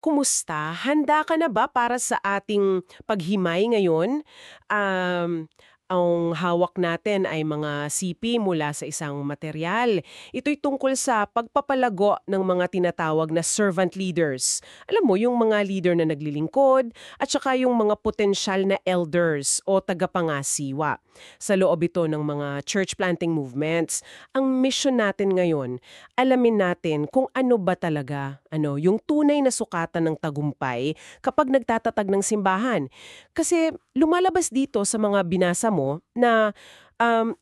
kumusta? Handa ka na ba para sa ating paghimay ngayon? Ang hawak natin ay mga sipi mula sa isang material. Ito'y tungkol sa pagpapalago ng mga tinatawag na servant leaders. Alam mo, yung mga leader na naglilingkod at saka yung mga potensyal na elders o tagapangasiwa. Sa loob ito ng mga church planting movements, ang mission natin ngayon, alamin natin kung ano ba talaga, yung tunay na sukatan ng tagumpay kapag nagtatatag ng simbahan. Kasi lumalabas dito sa mga binasa mo na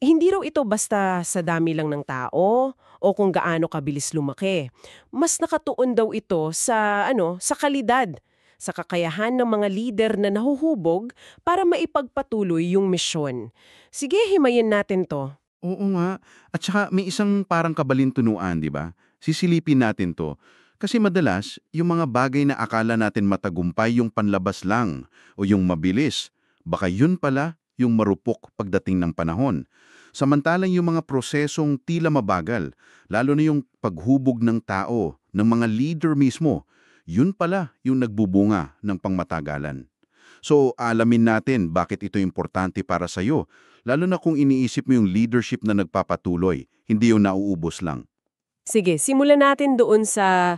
hindi raw ito basta sa dami lang ng tao o kung gaano kabilis lumaki. Mas nakatuon daw ito sa kalidad, sa kakayahan ng mga lider na nahuhubog para maipagpatuloy yung misyon. Sige, himayin natin to. Oo nga. At saka may isang parang kabalintunuan, di ba? Sisilipin natin to. Kasi madalas, yung mga bagay na akala natin matagumpay yung panlabas lang o yung mabilis, baka yun pala yung marupok pagdating ng panahon. Samantalang yung mga prosesong tila mabagal, lalo na yung paghubog ng tao, ng mga leader mismo, yun pala yung nagbubunga ng pangmatagalan. So, alamin natin bakit ito importante para sa'yo, lalo na kung iniisip mo yung leadership na nagpapatuloy, hindi yung nauubos lang. Sige, simulan natin doon sa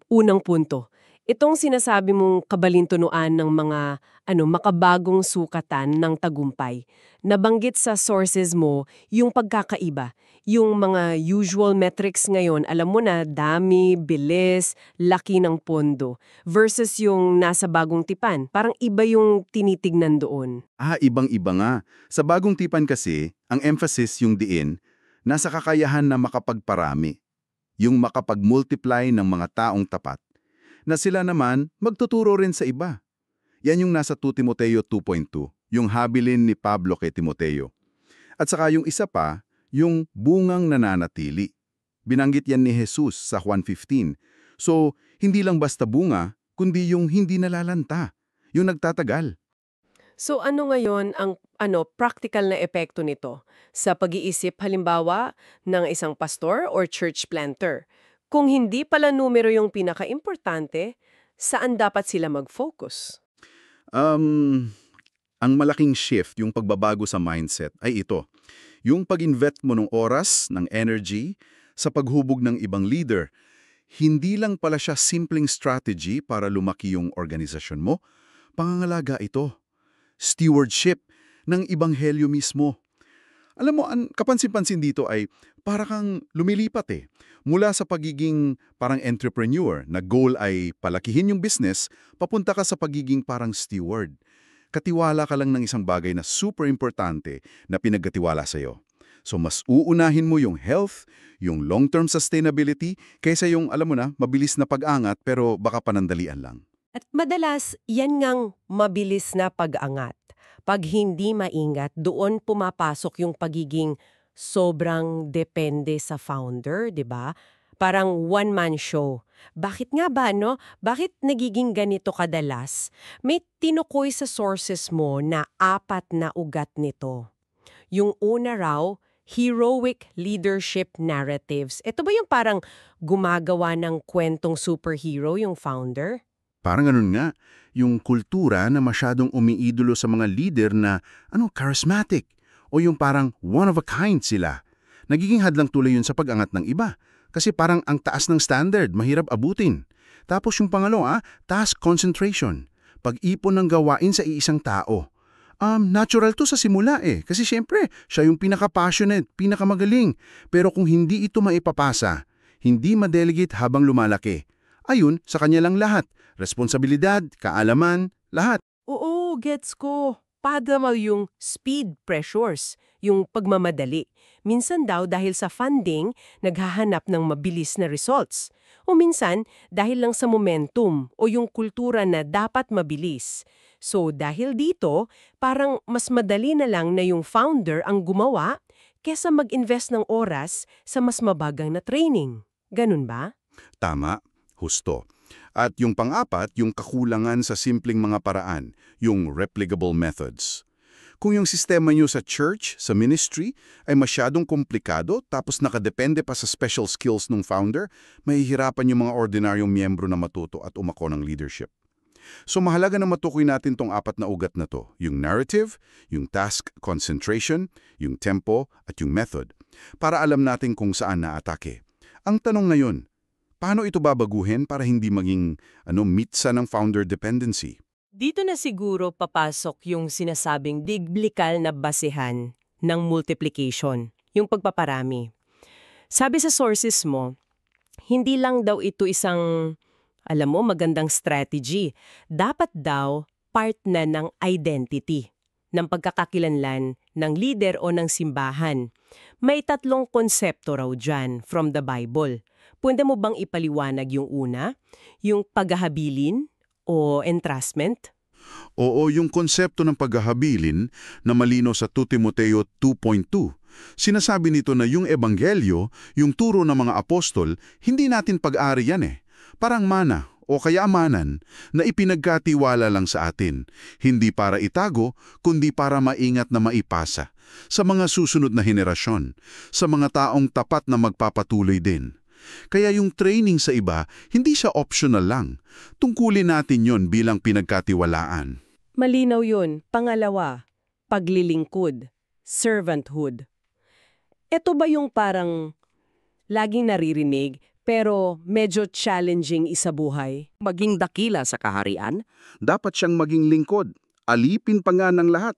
unang punto. Itong sinasabi mong kabalintunuan ng mga makabagong sukatan ng tagumpay. Nabanggit sa sources mo yung pagkakaiba. Yung mga usual metrics ngayon, alam mo na, dami, bilis, laki ng pondo. Versus yung nasa bagong tipan. Parang iba yung tinitignan doon. Ibang-iba nga. Sa bagong tipan kasi, ang emphasis yung diin, nasa kakayahan na makapagparami, yung makapag-multiply ng mga taong tapat, na sila naman magtuturo rin sa iba. Yan yung nasa 2 Timoteo 2.2, yung habilin ni Pablo kay Timoteo. At saka yung isa pa, yung bungang nananatili. Binanggit yan ni Jesus sa Juan 15. So, hindi lang basta bunga, kundi yung hindi nalalanta, yung nagtatagal. So ano ngayon ang practical na epekto nito sa pag-iisip halimbawa ng isang pastor or church planter? Kung hindi pala numero yung pinakaimportante, saan dapat sila mag-focus? Um, ang malaking shift, yung pagbabago sa mindset, ay ito. Yung pag-invest mo ng oras, ng energy, sa paghubog ng ibang leader, hindi lang pala siya simpleng strategy para lumaki yung organisasyon mo. Pangangalaga ito. Stewardship ng ibanghelyo mismo. Alam mo, ang kapansin-pansin dito ay para kang lumilipat Mula sa pagiging parang entrepreneur na goal ay palakihin yung business, papunta ka sa pagiging parang steward. Katiwala ka lang ng isang bagay na super importante na pinagkatiwala sa'yo. So mas uunahin mo yung health, yung long-term sustainability, kaysa yung, alam mo na, mabilis na pag-angat pero baka panandalian lang. At madalas, yan ngang mabilis na pag-angat. Pag hindi maingat, doon pumapasok yung pagiging sobrang depende sa founder, 'di ba? Parang one-man show. Bakit nga ba, no? Bakit nagiging ganito kadalas? May tinukoy sa sources mo na 4 na ugat nito. Yung una raw, heroic leadership narratives. Ito ba yung parang gumagawa ng kwentong superhero yung founder? Parang ganun nga, yung kultura na masyadong umiidolo sa mga leader na charismatic o yung parang one of a kind sila. Nagiging hadlang tulay yun sa pag-angat ng iba kasi parang ang taas ng standard, mahirap abutin. Tapos yung pangalawa, task concentration, pag-ipon ng gawain sa iisang tao. Natural to sa simula kasi syempre siya yung pinaka-passionate, pinaka-magaling. Pero kung hindi ito maipapasa, hindi ma-delegate habang lumalaki, ayun, sa kanya lang lahat. Responsibilidad, kaalaman, lahat. Oo, gets ko. Padamal yung speed pressures, yung pagmamadali. Minsan daw dahil sa funding, naghahanap ng mabilis na results. O minsan dahil lang sa momentum o yung kultura na dapat mabilis. So dahil dito, parang mas madali na lang na yung founder ang gumawa kesa mag-invest ng oras sa mas mabagang na training. Ganun ba? Tama, husto. At yung pang-apat, yung kakulangan sa simpleng mga paraan, yung replicable methods. Kung yung sistema nyo sa church, sa ministry, ay masyadong komplikado tapos nakadepende pa sa special skills ng founder, mahihirapan yung mga ordinaryong miyembro na matuto at umako ng leadership. So mahalaga na matukoy natin tong apat na ugat na to, yung narrative, yung task concentration, yung tempo, at yung method, para alam natin kung saan naatake. Ang tanong ngayon, paano ito babaguhin para hindi maging mitsa ng founder dependency? Dito na siguro papasok yung sinasabing biblikal na basehan ng multiplication, yung pagpaparami. Sabi sa sources mo, hindi lang daw ito isang, magandang strategy. Dapat daw part na ng identity, ng pagkakakilanlan ng leader o ng simbahan. May 3 konsepto raw dyan from the Bible. Pwede mo bang ipaliwanag yung una, yung paghahabilin o entrustment? Oo, yung konsepto ng paghahabilin na malino sa 2 Timoteo 2.2. Sinasabi nito na yung ebanghelyo, yung turo ng mga apostol, hindi natin pag-ari yan eh. Parang mana o kayamanan na ipinagkatiwala lang sa atin, hindi para itago, kundi para maingat na maipasa sa mga susunod na henerasyon, sa mga taong tapat na magpapatuloy din. Kaya yung training sa iba, hindi siya optional lang. Tungkulin natin yon bilang pinagkatiwalaan. Malinaw yun. Pangalawa, paglilingkod, servanthood. Ito ba yung parang laging naririnig pero medyo challenging isabuhay? Maging dakila sa kaharian, Dapat siyang maging lingkod, alipin pa nga ng lahat.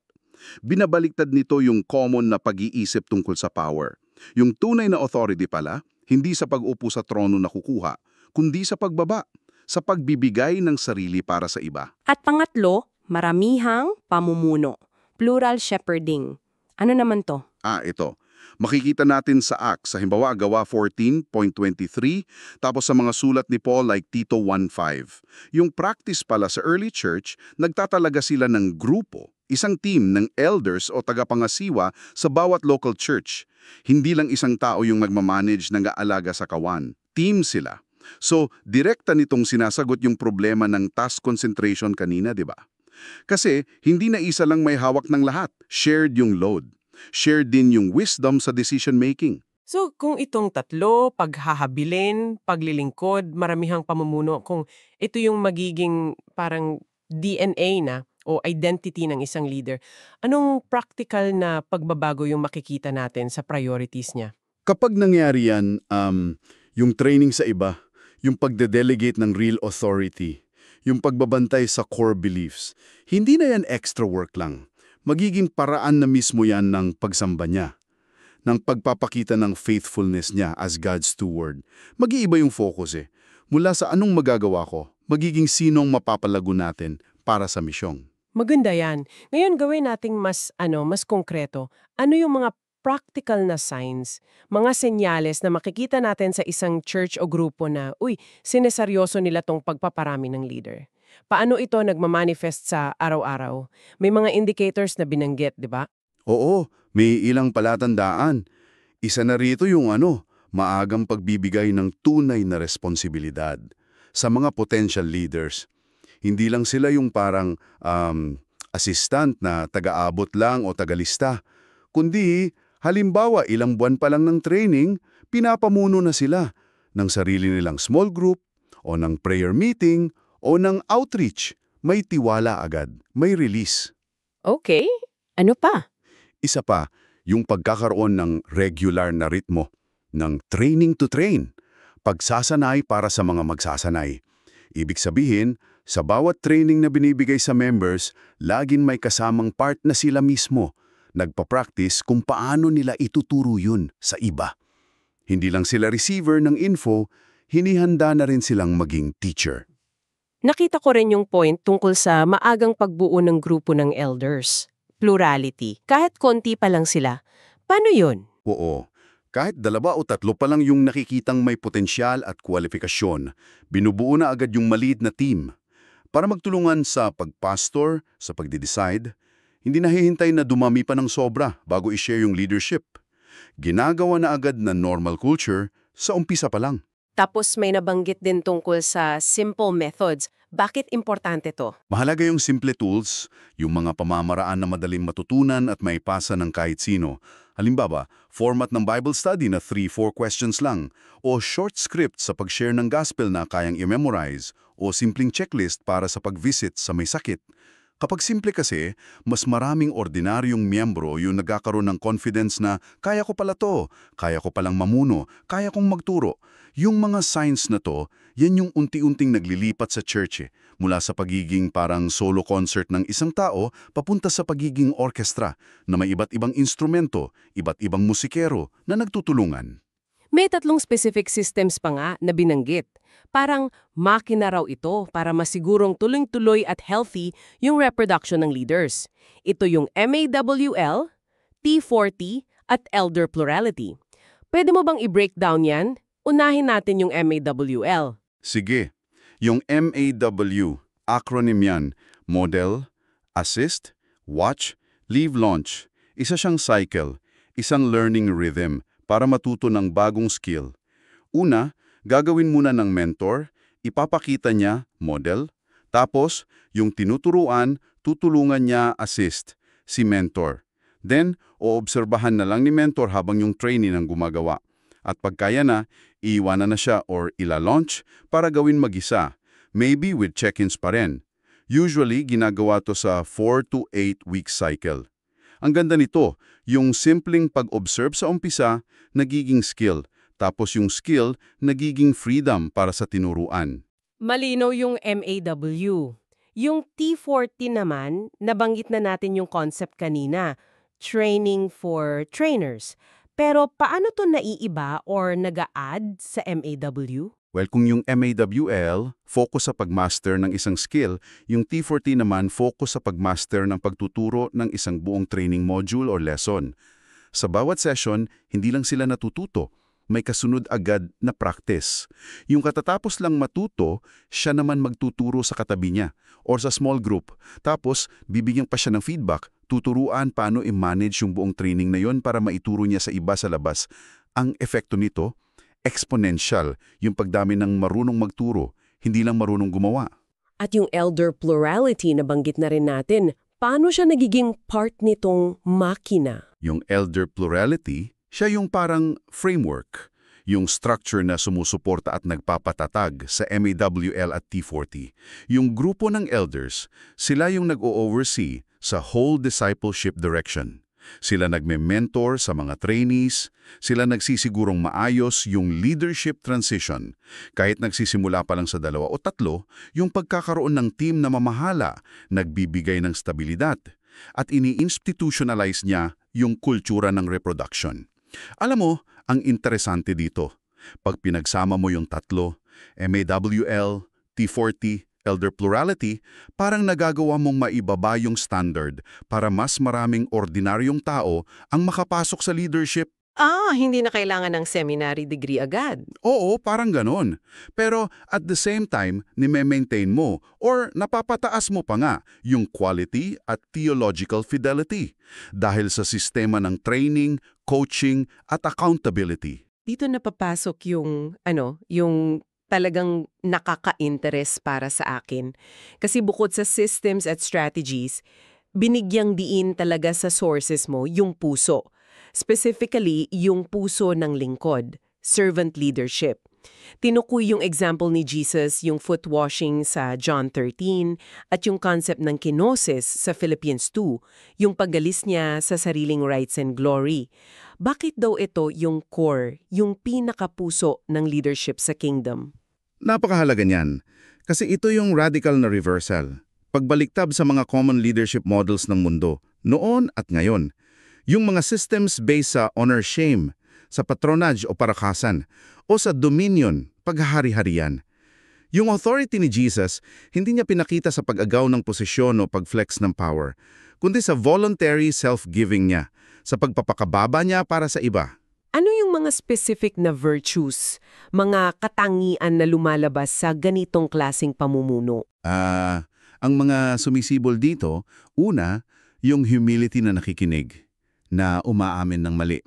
Binabaliktad nito yung common na pag-iisip tungkol sa power. Yung tunay na authority pala, hindi sa pag-upo sa trono na kukuha, kundi sa pagbaba, sa pagbibigay ng sarili para sa iba. At pangatlo, maramihang pamumuno, plural shepherding. Ano naman to? Ito. Makikita natin sa Acts, sa Himbawa, Gawa 14.23, tapos sa mga sulat ni Paul like Tito 1.5. Yung practice pala sa early church, nagtatalaga sila ng grupo, isang team ng elders o tagapangasiwa sa bawat local church. Hindi lang isang tao yung nagmamanage ng aalaga sa kawan. Team sila. So, direkta nitong sinasagot yung problema ng task concentration kanina, di ba? Kasi, hindi na isa lang may hawak ng lahat. Shared yung load. Shared din yung wisdom sa decision making. So kung itong 3, paghahabilin, paglilingkod, maramihang pamumuno, kung ito yung magiging parang DNA na o identity ng isang leader, anong practical na pagbabago yung makikita natin sa priorities niya? Kapag nangyari yan, yung training sa iba, yung pagde-delegate ng real authority, yung pagbabantay sa core beliefs, hindi na yan extra work lang. Magiging paraan na mismo yan ng pagsamba niya, ng pagpapakita ng faithfulness niya as God's steward. Mag-iiba yung focus eh. Mula sa anong magagawa ko, magiging sinong mapapalago natin para sa misyong. Maganda yan. Ngayon gawin nating mas konkreto. Ano yung mga practical na signs, mga senyales na makikita natin sa isang church o grupo na, sineseryoso nila tong pagpaparami ng leader? Paano ito nagmamanifest sa araw-araw? May mga indicators na binanggit, di ba? Oo, may ilang palatandaan. Isa na rito yung maagang pagbibigay ng tunay na responsibilidad sa mga potential leaders. Hindi lang sila yung parang assistant na taga-abot lang o tagalista, kundi halimbawa ilang buwan pa lang ng training, pinapamuno na sila ng sarili nilang small group o ng prayer meeting o ng outreach. May tiwala agad, may release. Okay. Ano pa? Isa pa, yung pagkakaroon ng regular na ritmo, ng training to train, pagsasanay para sa mga magsasanay. Ibig sabihin, sa bawat training na binibigay sa members, laging may kasamang part na sila mismo, nagpa-practice kung paano nila ituturo yun sa iba. Hindi lang sila receiver ng info, hinihanda na rin silang maging teacher. Nakita ko rin yung point tungkol sa maagang pagbuo ng grupo ng elders. Plurality. Kahit konti pa lang sila. Paano yun? Oo. Kahit 2 o 3 pa lang yung nakikitang may potensyal at kwalifikasyon, binubuo na agad yung maliit na team. Para magtulungan sa pagpastor, sa pagde-decide, hindi nahihintay na dumami pa ng sobra bago i-share yung leadership. Ginagawa na agad na normal culture sa umpisa pa lang. Tapos may nabanggit din tungkol sa simple methods. Bakit importante to? Mahalaga yung simple tools, yung mga pamamaraan na madaling matutunan at maipasa ng kahit sino. Halimbawa, format ng Bible study na 3-4 questions lang, o short script sa pag-share ng gospel na kayang i-memorize, o simpleng checklist para sa pag-visit sa may sakit. Kapag simple kasi, mas maraming ordinaryong miyembro yung nagkakaroon ng confidence na kaya ko pala to, kaya ko palang mamuno, kaya kong magturo. Yung mga signs na to, yan yung unti-unting naglilipat sa church mula sa pagiging parang solo concert ng isang tao papunta sa pagiging orkestra na may iba't ibang instrumento, iba't ibang musikero na nagtutulungan. May 3 specific systems pa nga na binanggit. Parang makina raw ito para masigurong tuloy-tuloy at healthy yung reproduction ng leaders. Ito yung MAWL, T40, at Elder Plurality. Pwede mo bang i-breakdown yan? Unahin natin yung MAWL. Sige, yung MAW, acronym yan, Model, Assist, Watch, Leave Launch. Isa siyang cycle, isang learning rhythm para matuto ng bagong skill. Una, gagawin muna ng mentor, ipapakita niya, model. Tapos, yung tinuturuan, tutulungan niya, assist, si mentor. Then, oobserbahan na lang ni mentor habang yung trainee ang gumagawa. At pagkaya na, iiwanan na siya or ila-launch para gawin mag-isa. Maybe with check-ins pa rin. Usually, ginagawa to sa 4 to 8 week cycle. Ang ganda nito, yung simpleng pag-observe sa umpisa, nagiging skill. Tapos yung skill, nagiging freedom para sa tinuruan. Malinaw yung MAW. Yung T40 naman, nabanggit na natin yung concept kanina, training for trainers. Pero paano to naiiba or nag-a-add sa MAW? Well, kung yung MAWL, focus sa pagmaster ng isang skill, yung T40 naman focus sa pagmaster ng pagtuturo ng isang buong training module or lesson. Sa bawat session, hindi lang sila natututo, may kasunod agad na practice. Yung katatapos lang matuto, siya naman magtuturo sa katabi niya or sa small group. Tapos, bibigyan pa siya ng feedback, tuturuan paano i-manage yung buong training na yon para maituro niya sa iba sa labas. Ang epekto nito, exponential, yung pagdami ng marunong magturo, hindi lang marunong gumawa. At yung elder plurality na banggit na rin natin, paano siya nagiging part nitong makina? Yung elder plurality, siya yung parang framework, yung structure na sumusuporta at nagpapatatag sa MAWL at T40. Yung grupo ng elders, sila yung nag-o-oversee sa whole discipleship direction. Sila nagme-mentor sa mga trainees, sila nagsisigurong maayos yung leadership transition. Kahit nagsisimula pa lang sa 2 o 3, yung pagkakaroon ng team na mamahala, nagbibigay ng stabilidad, at ini-institutionalize niya yung kultura ng reproduction. Alam mo, ang interesante dito, pag pinagsama mo yung 3, MAWL, T40, Elder Plurality, parang nagagawa mong maibaba yung standard para mas maraming ordinaryong tao ang makapasok sa leadership. Hindi na kailangan ng seminary degree agad. Oo, parang ganon. Pero at the same time, ni-maintain mo or napapataas mo pa nga yung quality at theological fidelity dahil sa sistema ng training, coaching at accountability. Dito napapasok yung talagang nakaka-interest para sa akin. Kasi bukod sa systems at strategies, binigyang diin talaga sa sources mo yung puso. Specifically, yung puso ng lingkod, servant leadership. Tinukoy yung example ni Jesus, yung foot washing sa John 13, at yung concept ng kenosis sa Philippians 2, yung paggalis niya sa sariling rights and glory. Bakit daw ito yung core, yung pinakapuso ng leadership sa kingdom? Napakahalaga niyan. Kasi ito yung radical na reversal. Pagbaliktad sa mga common leadership models ng mundo, noon at ngayon. Yung mga systems based sa honor-shame, sa patronage o parakasan, o sa dominion, paghahari-harian. Yung authority ni Jesus, hindi niya pinakita sa pag-agaw ng posisyon o pag-flex ng power, kundi sa voluntary self-giving niya, sa pagpapakababa niya para sa iba. Ano yung mga specific na virtues, mga katangian na lumalabas sa ganitong klaseng pamumuno? Ang mga sumisibol dito, una, yung humility na nakikinig, na umaamin ng mali.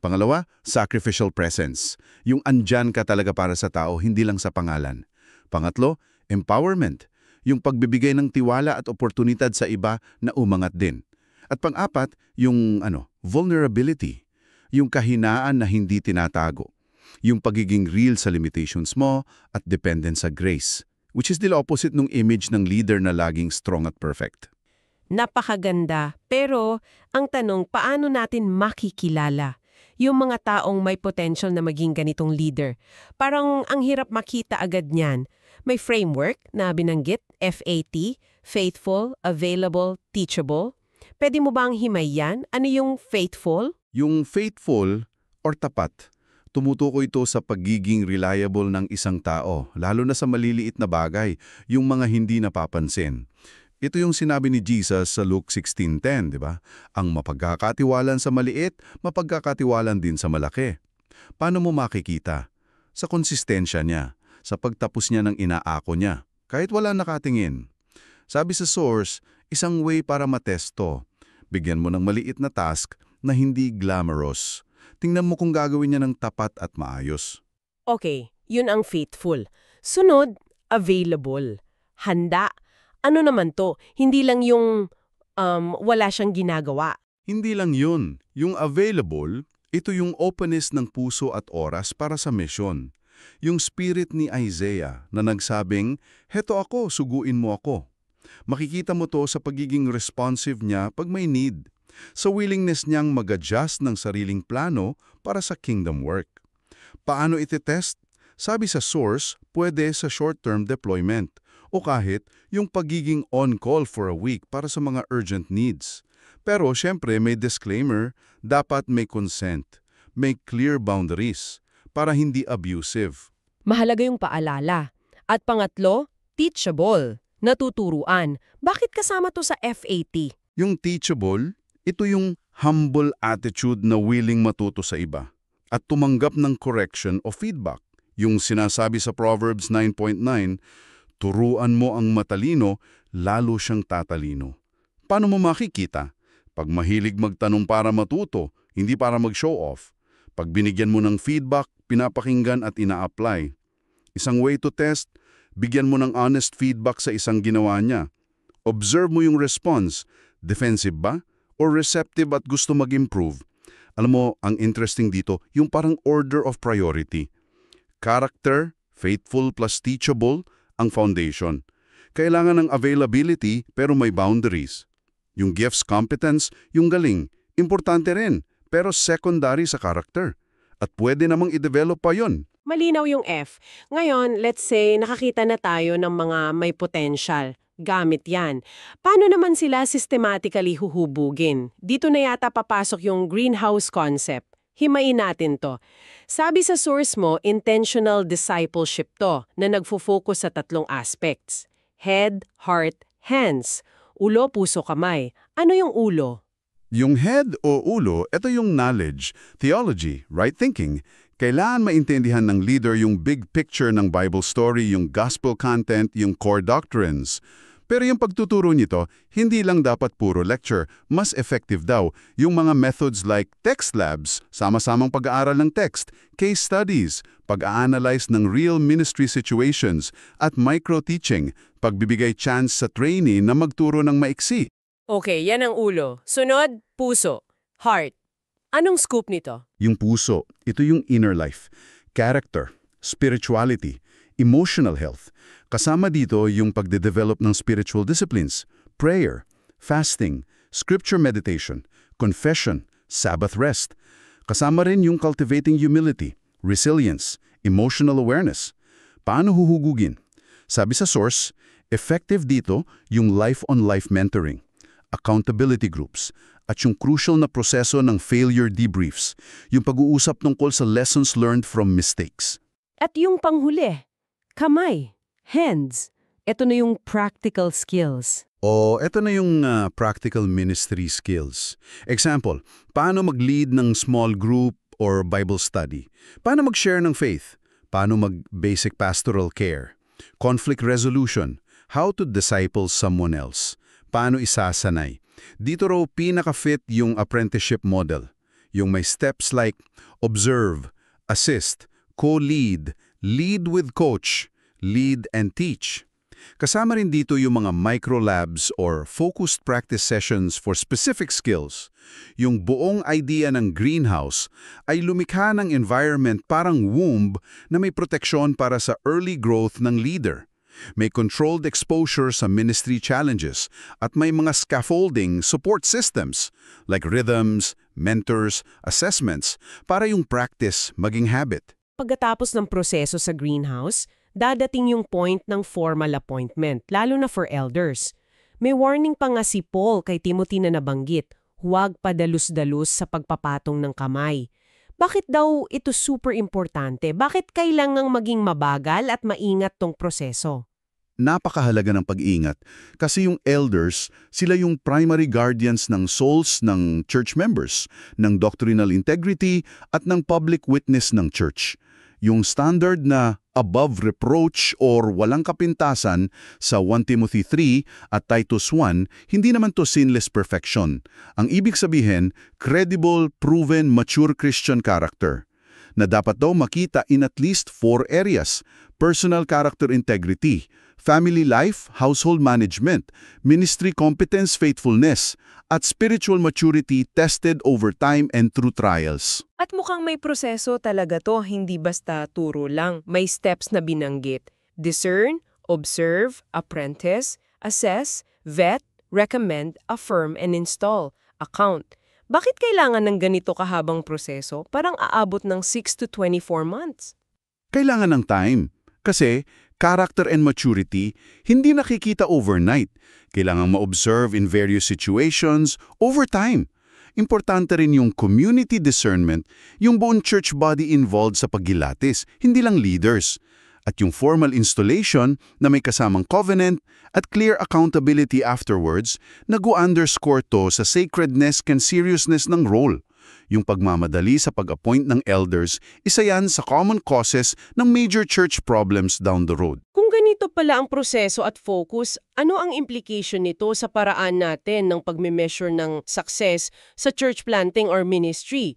Pangalawa, sacrificial presence. Yung andyan ka talaga para sa tao, hindi lang sa pangalan. Pangatlo, empowerment. Yung pagbibigay ng tiwala at oportunidad sa iba na umangat din. At pang-apat, yung vulnerability. Yung kahinaan na hindi tinatago. Yung pagiging real sa limitations mo at dependent sa grace. Which is the opposite ng image ng leader na laging strong at perfect. Napakaganda. Pero, ang tanong, paano natin makikilala yung mga taong may potential na maging ganitong leader? Parang ang hirap makita agad niyan. May framework na binanggit, FAT, faithful, available, teachable. Pwede mo bang himayan? Ano yung faithful? Yung faithful or tapat, tumutukoy ito sa pagiging reliable ng isang tao, lalo na sa maliliit na bagay, yung mga hindi napapansin. Ito yung sinabi ni Jesus sa Luke 16:10, di ba? Ang mapagkakatiwalan sa maliit, mapagkakatiwalan din sa malaki. Paano mo makikita? Sa konsistensya niya, sa pagtapos niya ng inaako niya, kahit wala nakatingin. Sabi sa source, isang way para matesto. Bigyan mo ng maliit na task na hindi glamorous. Tingnan mo kung gagawin niya ng tapat at maayos. Okay, yun ang faithful. Sunod, available. Handa. Ano naman to? Hindi lang yung wala siyang ginagawa. Hindi lang yun. Yung available, ito yung openness ng puso at oras para sa misyon. Yung spirit ni Isaiah na nagsabing, "Heto ako, suguin mo ako." Makikita mo to sa pagiging responsive niya pag may need. Sa willingness niyang mag-adjust ng sariling plano para sa kingdom work. Paano iti-test? Sabi sa source, pwede sa short-term deployment o kahit yung pagiging on-call for a week para sa mga urgent needs. Pero syempre may disclaimer, dapat may consent, may clear boundaries para hindi abusive. Mahalaga yung paalala. At pangatlo, teachable. Natuturuan. Bakit kasama to sa FAT? Yung teachable, ito yung humble attitude na willing matuto sa iba at tumanggap ng correction o feedback. Yung sinasabi sa Proverbs 9.9, turuan mo ang matalino, lalo siyang tatalino. Paano mo makikita? Pag mahilig magtanong para matuto, hindi para mag-show off. Pag binigyan mo ng feedback, pinapakinggan at ina-apply. Isang way to test, bigyan mo ng honest feedback sa isang ginawa niya. Observe mo yung response, defensive ba? Or receptive at gusto mag-improve. Alam mo, ang interesting dito, yung parang order of priority. Character, faithful plus teachable, ang foundation. Kailangan ng availability pero may boundaries. Yung gifts, competence, yung galing, importante rin, pero secondary sa character. At pwede namang i-develop pa yon. Malinaw yung F. Ngayon, let's say, nakakita na tayo ng mga may potential. Gamit yan. Paano naman sila systematically huhubugin? Dito na yata papasok yung greenhouse concept. Himayin natin to. Sabi sa source mo, intentional discipleship to na nagfo-focus sa tatlong aspects. Head, heart, hands. Ulo, puso, kamay. Ano yung ulo? Yung head o ulo, ito yung knowledge, theology, right thinking. Kailangan maintindihan ng leader yung big picture ng Bible story, yung gospel content, yung core doctrines. Pero yung pagtuturo nito, hindi lang dapat puro lecture. Mas effective daw yung mga methods like text labs, sama-samang pag-aaral ng text, case studies, pag-a-analyze ng real ministry situations, at micro-teaching, pagbibigay chance sa trainee na magturo ng maiksi. Okay, yan ang ulo. Sunod, puso, heart. Anong scoop nito? Yung puso, ito yung inner life, character, spirituality, emotional health. Kasama dito yung pagde-develop ng spiritual disciplines, prayer, fasting, scripture meditation, confession, Sabbath rest. Kasama rin yung cultivating humility, resilience, emotional awareness. Paano huhugugin? Sabi sa source, effective dito yung life-on-life mentoring, accountability groups, at yung crucial na proseso ng failure debriefs, yung pag-uusap tungkol sa lessons learned from mistakes. At yung panghuli, kamay, hands. Ito na yung practical skills. O ito na yung practical ministry skills. Example, paano mag-lead ng small group or Bible study? Paano mag-share ng faith? Paano mag-basic pastoral care? Conflict resolution. How to disciple someone else? Paano isasanay? Dito raw pinaka-fit yung apprenticeship model. Yung may steps like observe, assist, co-lead, lead with coach, lead and teach. Kasama rin dito yung mga micro-labs or focused practice sessions for specific skills. Yung buong idea ng greenhouse ay lumikha ng environment parang womb na may proteksyon para sa early growth ng leader. May controlled exposure sa ministry challenges at may mga scaffolding support systems like rhythms, mentors, assessments para yung practice maging habit. Pagkatapos ng proseso sa greenhouse, dadating yung point ng formal appointment, lalo na for elders. May warning pa nga si Paul kay Timothy na nabanggit, huwag padalus-dalus sa pagpapatong ng kamay. Bakit daw ito super importante? Bakit kailangang maging mabagal at maingat tong proseso? Napakahalaga ng pag-iingat kasi yung elders, sila yung primary guardians ng souls ng church members, ng doctrinal integrity at ng public witness ng church. Yung standard na above reproach or walang kapintasan sa 1 Timothy 3 at Titus 1, hindi naman to sinless perfection. Ang ibig sabihin, credible, proven, mature Christian character na dapat daw makita in at least 4 areas: personal character integrity, family life, household management, ministry competence, faithfulness, at spiritual maturity tested over time and through trials. At mukhang may proseso talaga to, hindi basta turo lang. May steps na binanggit. Discern, observe, apprentice, assess, vet, recommend, affirm, and install. Account. Bakit kailangan ng ganito kahabang proseso? Parang aabot ng 6 to 24 months. Kailangan ng time kasi character and maturity hindi nakikita overnight. Kailangan ma-observe in various situations over time. Importante rin yung community discernment, yung buong church body involved sa paggilatis, hindi lang leaders. At yung formal installation na may kasamang covenant at clear accountability afterwards, nag-underscore to sa sacredness and seriousness ng role. Yung pagmamadali sa pag-appoint ng elders, isa yan sa common causes ng major church problems down the road. Kung ganito pala ang proseso at focus, ano ang implication nito sa paraan natin ng pagme-measure ng success sa church planting or ministry?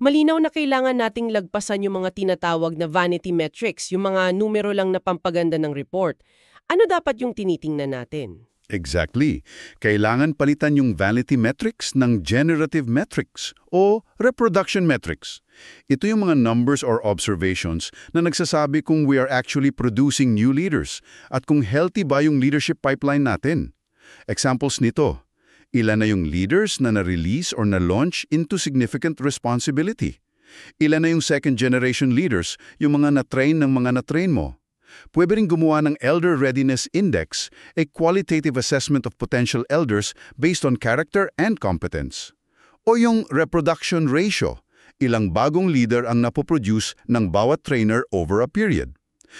Malinaw na kailangan nating lagpasan yung mga tinatawag na vanity metrics, yung mga numero lang na pampaganda ng report. Ano dapat yung tinitingnan natin? Exactly. Kailangan palitan yung vanity metrics ng generative metrics o reproduction metrics. Ito yung mga numbers or observations na nagsasabi kung we are actually producing new leaders at kung healthy ba yung leadership pipeline natin. Examples nito, ilan na yung leaders na na-release or na-launch into significant responsibility? Ilan na yung second-generation leaders, yung mga na-train ng mga na-train mo? Pwede rin gumawa ng Elder Readiness Index, a qualitative assessment of potential elders based on character and competence. O yung reproduction ratio, ilang bagong leader ang napoproduce ng bawat trainer over a period.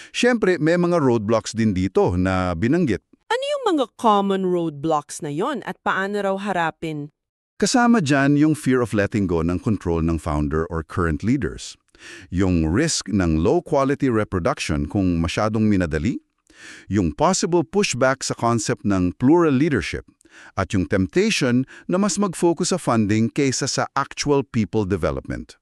Siyempre, may mga roadblocks din dito na binanggit. Ano yung mga common roadblocks na yon at paano raw harapin? Kasama dyan yung fear of letting go ng control ng founder or current leaders. Yung risk ng low-quality reproduction kung masyadong minadali, yung possible pushback sa concept ng plural leadership, at yung temptation na mas mag-focus sa funding kaysa sa actual people development.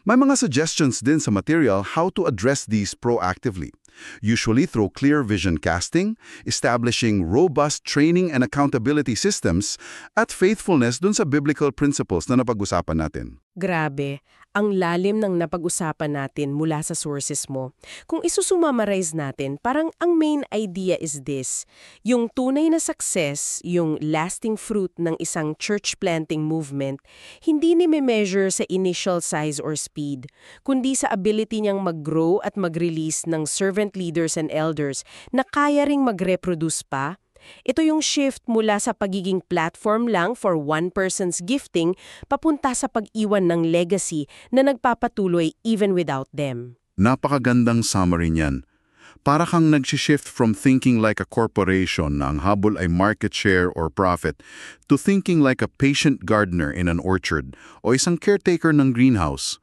May mga suggestions din sa material how to address these proactively, usually through clear vision casting, establishing robust training and accountability systems, at faithfulness dun sa biblical principles na napag-usapan natin. Grabe, ang lalim ng napag-usapan natin mula sa sources mo. Kung isusumamarize natin, parang ang main idea is this. Yung tunay na success, yung lasting fruit ng isang church planting movement, hindi ni measure sa initial size or speed, kundi sa ability niyang mag-grow at mag-release ng servant leaders and elders na kaya ring mag-reproduce pa. Ito yung shift mula sa pagiging platform lang for one person's gifting papunta sa pag-iwan ng legacy na nagpapatuloy even without them. Napakagandang summary niyan. Para kang nag-shift from thinking like a corporation na ang habol ay market share or profit to thinking like a patient gardener in an orchard o isang caretaker ng greenhouse.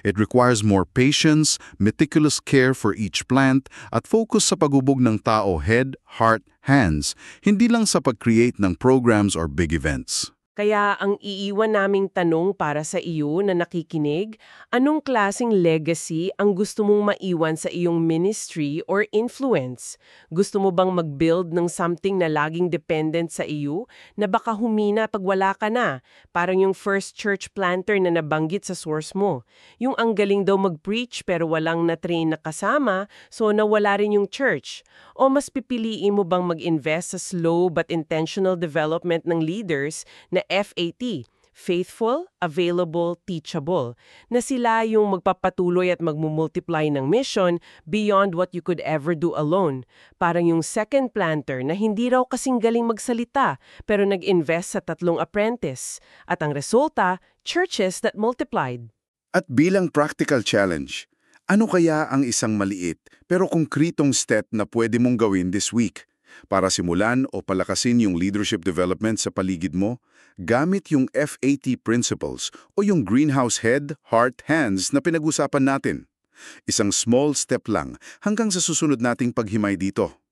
It requires more patience, meticulous care for each plant, at focus sa paghubog ng tao head, heart, hands, hindi lang sa pag-create ng programs or big events. Kaya ang iiwan naming tanong para sa iyo na nakikinig, anong klasing legacy ang gusto mong maiwan sa iyong ministry or influence? Gusto mo bang mag-build ng something na laging dependent sa iyo, na baka humina pag wala ka na? Parang yung first church planter na nabanggit sa source mo. Yung ang galing daw mag-preach pero walang na-train na kasama, so nawala rin yung church. O mas pipiliin mo bang mag-invest sa slow but intentional development ng leaders na FAT, faithful, available, teachable, na sila yung magpapatuloy at magmumultiply ng mission beyond what you could ever do alone. Parang yung second planter na hindi raw kasing galing magsalita pero nag-invest sa 3 apprentice. At ang resulta, churches that multiplied. At bilang practical challenge, ano kaya ang isang maliit pero konkretong step na pwede mong gawin this week para simulan o palakasin yung leadership development sa paligid mo gamit yung FAT principles o yung greenhouse head, heart, hands na pinag-usapan natin? Isang small step lang hanggang sa susunod nating paghimay dito.